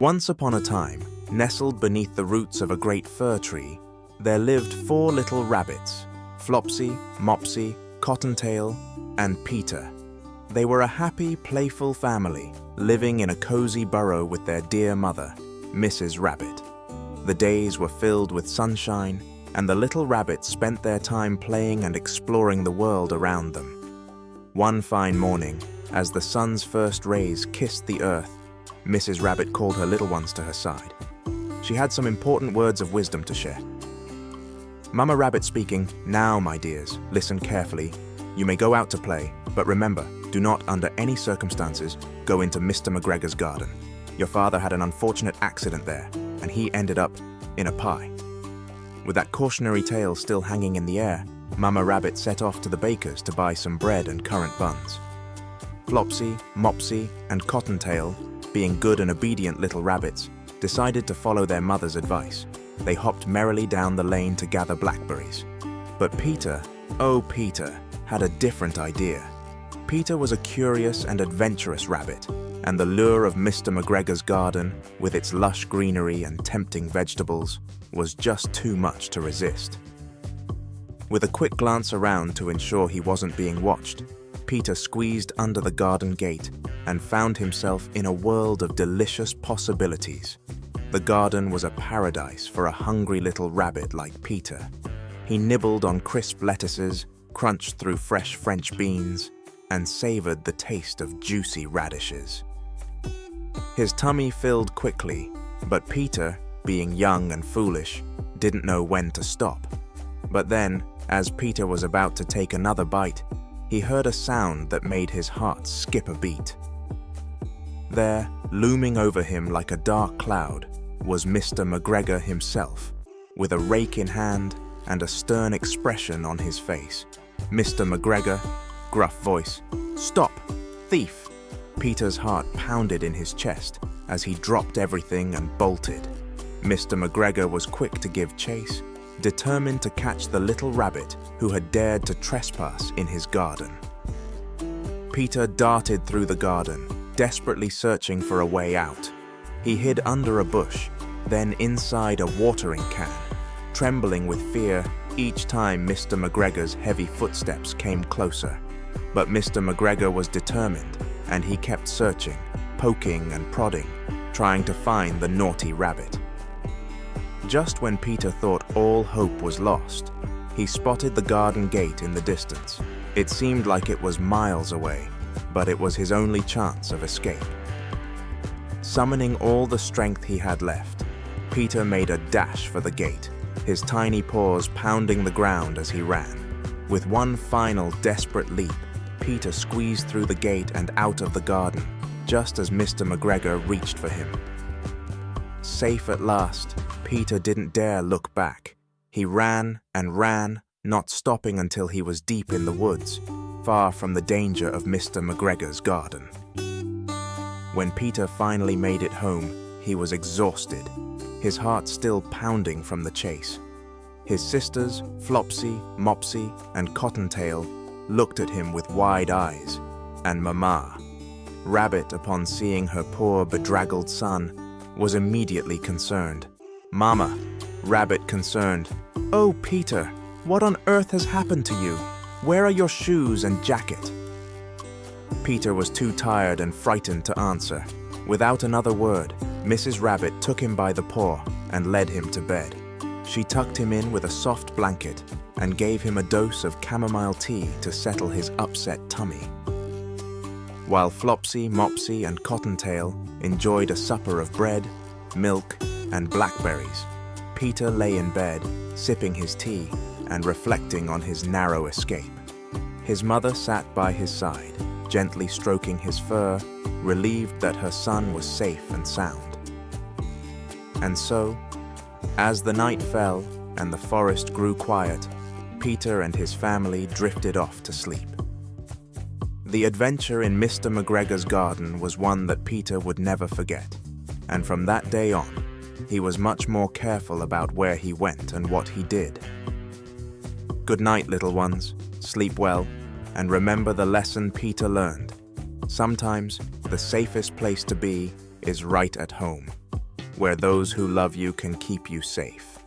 Once upon a time, nestled beneath the roots of a great fir tree, there lived 4 little rabbits, Flopsy, Mopsy, Cottontail, and Peter. They were a happy, playful family, living in a cozy burrow with their dear mother, Mrs. Rabbit. The days were filled with sunshine, and the little rabbits spent their time playing and exploring the world around them. One fine morning, as the sun's first rays kissed the earth, Mrs. Rabbit called her little ones to her side. She had some important words of wisdom to share. Mama Rabbit speaking, "Now, my dears, listen carefully. You may go out to play, but remember, do not, under any circumstances, go into Mr. McGregor's garden. Your father had an unfortunate accident there, and he ended up in a pie." With that cautionary tale still hanging in the air, Mama Rabbit set off to the baker's to buy some bread and currant buns. Flopsy, Mopsy, and Cottontail, being good and obedient little rabbits, decided to follow their mother's advice. They hopped merrily down the lane to gather blackberries. But Peter, oh Peter, had a different idea. Peter was a curious and adventurous rabbit, and the lure of Mr. McGregor's garden, with its lush greenery and tempting vegetables, was just too much to resist. With a quick glance around to ensure he wasn't being watched, Peter squeezed under the garden gate and found himself in a world of delicious possibilities. The garden was a paradise for a hungry little rabbit like Peter. He nibbled on crisp lettuces, crunched through fresh French beans, and savored the taste of juicy radishes. His tummy filled quickly, but Peter, being young and foolish, didn't know when to stop. But then, as Peter was about to take another bite, he heard a sound that made his heart skip a beat. There, looming over him like a dark cloud, was Mr. McGregor himself, with a rake in hand and a stern expression on his face. "Mr. McGregor," gruff voice, "Stop! Thief!" Peter's heart pounded in his chest as he dropped everything and bolted. Mr. McGregor was quick to give chase, determined to catch the little rabbit who had dared to trespass in his garden. Peter darted through the garden, desperately searching for a way out. He hid under a bush, then inside a watering can, trembling with fear each time Mr. McGregor's heavy footsteps came closer. But Mr. McGregor was determined, and he kept searching, poking and prodding, trying to find the naughty rabbit. Just when Peter thought all hope was lost, he spotted the garden gate in the distance. It seemed like it was miles away, but it was his only chance of escape. Summoning all the strength he had left, Peter made a dash for the gate, his tiny paws pounding the ground as he ran. With one final desperate leap, Peter squeezed through the gate and out of the garden, just as Mr. McGregor reached for him. Safe at last, Peter didn't dare look back. He ran and ran, not stopping until he was deep in the woods, far from the danger of Mr. McGregor's garden. When Peter finally made it home, he was exhausted, his heart still pounding from the chase. His sisters, Flopsy, Mopsy, and Cottontail, looked at him with wide eyes, and Mama Rabbit, upon seeing her poor bedraggled son, was immediately concerned. "Mama," Rabbit concerned, "Oh, Peter, what on earth has happened to you? Where are your shoes and jacket?" Peter was too tired and frightened to answer. Without another word, Mrs. Rabbit took him by the paw and led him to bed. She tucked him in with a soft blanket and gave him a dose of chamomile tea to settle his upset tummy. While Flopsy, Mopsy, and Cottontail enjoyed a supper of bread, milk, and blackberries, Peter lay in bed, sipping his tea and reflecting on his narrow escape. His mother sat by his side, gently stroking his fur, relieved that her son was safe and sound. And so, as the night fell and the forest grew quiet, Peter and his family drifted off to sleep. The adventure in Mr. McGregor's garden was one that Peter would never forget, and from that day on, he was much more careful about where he went and what he did. Good night, little ones. Sleep well, and remember the lesson Peter learned. Sometimes, the safest place to be is right at home. where those who love you can keep you safe.